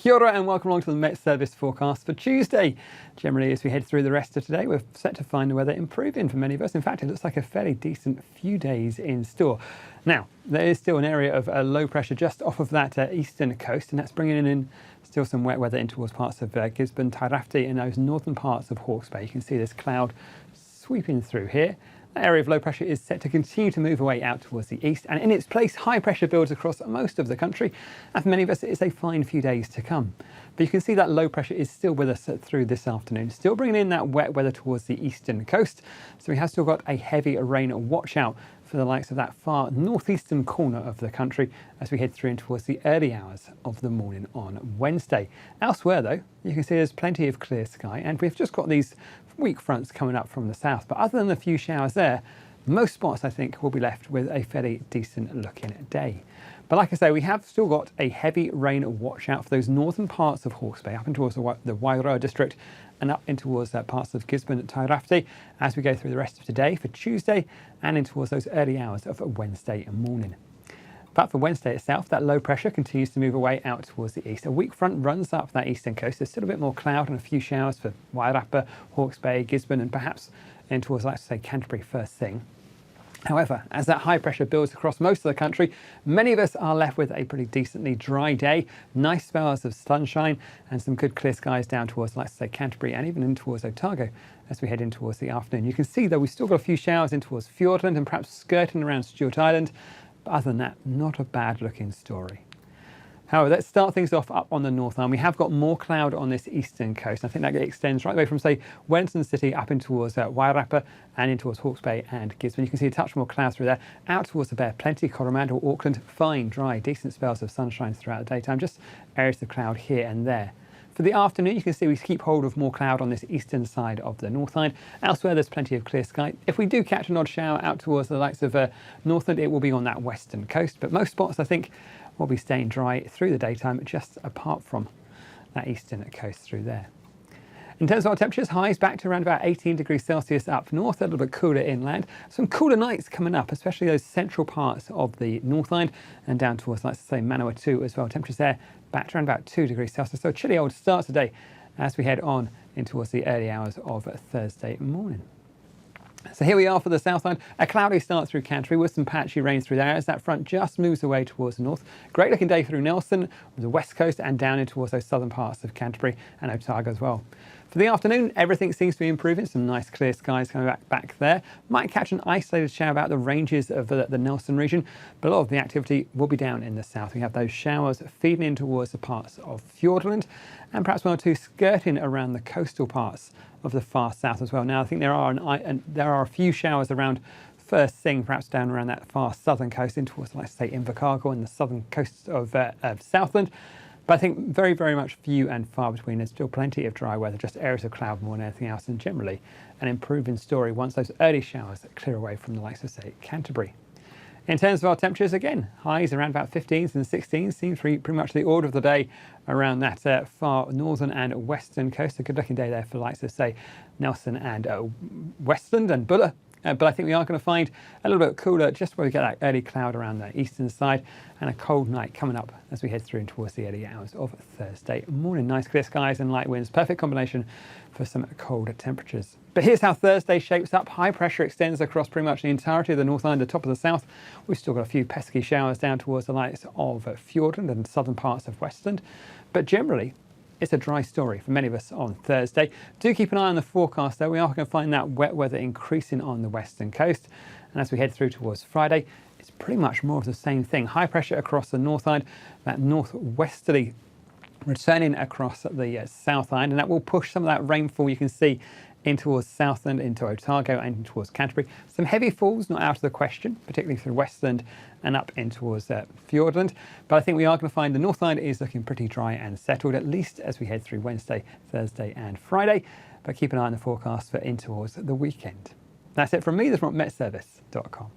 Kia ora and welcome along to the Met Service forecast for Tuesday. Generally, as we head through the rest of today, we're set to find the weather improving for many of us. In fact, it looks like a fairly decent few days in store. Now, there is still an area of low pressure just off of that eastern coast, and that's bringing in still some wet weather in towards parts of Gisborne, Tairafti, and those northern parts of Hawke's Bay. You can see this cloud sweeping through here. That area of low pressure is set to continue to move away out towards the east, and in its place high pressure builds across most of the country, and for many of us it's a fine few days to come. But you can see that low pressure is still with us through this afternoon, still bringing in that wet weather towards the eastern coast, so we have still got a heavy rain watch out for the likes of that far northeastern corner of the country as we head through in towards the early hours of the morning on Wednesday. Elsewhere though, you can see there's plenty of clear sky, and we've just got these weak fronts coming up from the south, but other than a few showers there, most spots I think will be left with a fairly decent looking day. But like I say, we have still got a heavy rain watch out for those northern parts of Hawke's Bay, up in towards the Wairoa district and up in towards parts of Gisborne and Tairafti as we go through the rest of today for Tuesday and in towards those early hours of Wednesday morning. But for Wednesday itself, that low pressure continues to move away out towards the east. A weak front runs up that eastern coast. There's still a bit more cloud and a few showers for Wairarapa, Hawke's Bay, Gisborne, and perhaps in towards, let's say, Canterbury first thing. However, as that high pressure builds across most of the country, many of us are left with a pretty decently dry day, nice spells of sunshine and some good clear skies down towards, let's say, Canterbury and even in towards Otago as we head in towards the afternoon. You can see though we've still got a few showers in towards Fiordland and perhaps skirting around Stewart Island. But other than that, not a bad looking story. However, let's start things off up on the North Island. We have got more cloud on this eastern coast. I think that extends right away from, say, Wellington City up in towards Wairarapa and in towards Hawke's Bay and Gisborne. You can see a touch more cloud through there. Out towards the Bear, plenty, Coromandel, Auckland, fine, dry, decent spells of sunshine throughout the daytime. Just areas of cloud here and there. For the afternoon, you can see we keep hold of more cloud on this eastern side of the North Island. Elsewhere, there's plenty of clear sky. If we do catch an odd shower out towards the likes of Northland, it will be on that western coast. But most spots, I think, will be staying dry through the daytime, just apart from that eastern coast through there. In terms of our temperatures, highs back to around about 18 degrees Celsius up north, a little bit cooler inland. Some cooler nights coming up, especially those central parts of the North Island and down towards, let's say, Manawatu as well. Temperatures there back to around about 2 degrees Celsius. So a chilly old start today as we head on in towards the early hours of Thursday morning. So here we are for the South Island, a cloudy start through Canterbury with some patchy rain through there as that front just moves away towards the north. Great looking day through Nelson, the west coast and down in towards those southern parts of Canterbury and Otago as well. For the afternoon, everything seems to be improving. Some nice clear skies coming back there. Might catch an isolated shower about the ranges of the Nelson region, but a lot of the activity will be down in the south. We have those showers feeding in towards the parts of Fiordland and perhaps one or two skirting around the coastal parts of the far south as well. Now, I think there are a few showers around first thing, perhaps down around that far southern coast in towards, let's say, Invercargill and the southern coast of Southland. But I think very, very much few and far between. There's still plenty of dry weather, just areas of cloud more than anything else, and generally an improving story once those early showers clear away from the likes of, say, Canterbury. In terms of our temperatures, again, highs around about 15s and 16s seems to be pretty much the order of the day around that far northern and western coast. A good looking day there for the likes of, say, Nelson and Westland and Buller. But I think we are going to find a little bit cooler just where we get that early cloud around the eastern side and a cold night coming up as we head through towards the early hours of Thursday morning. Nice clear skies and light winds, perfect combination for some cold temperatures. But here's how Thursday shapes up. High pressure extends across pretty much the entirety of the North Island, the top of the south. We've still got a few pesky showers down towards the likes of Fiordland and southern parts of Westland. But generally, it's a dry story for many of us on Thursday. Do keep an eye on the forecast though. We are going to find that wet weather increasing on the western coast. And as we head through towards Friday, it's pretty much more of the same thing. High pressure across the North Island, that northwesterly returning across the South Island, and that will push some of that rainfall you can see in towards Southland, into Otago and towards Canterbury. Some heavy falls not out of the question, particularly through Westland and up in towards Fiordland. But I think we are going to find the North Island is looking pretty dry and settled, at least as we head through Wednesday, Thursday and Friday. But keep an eye on the forecast for in towards the weekend. That's it from me. This is from metservice.com.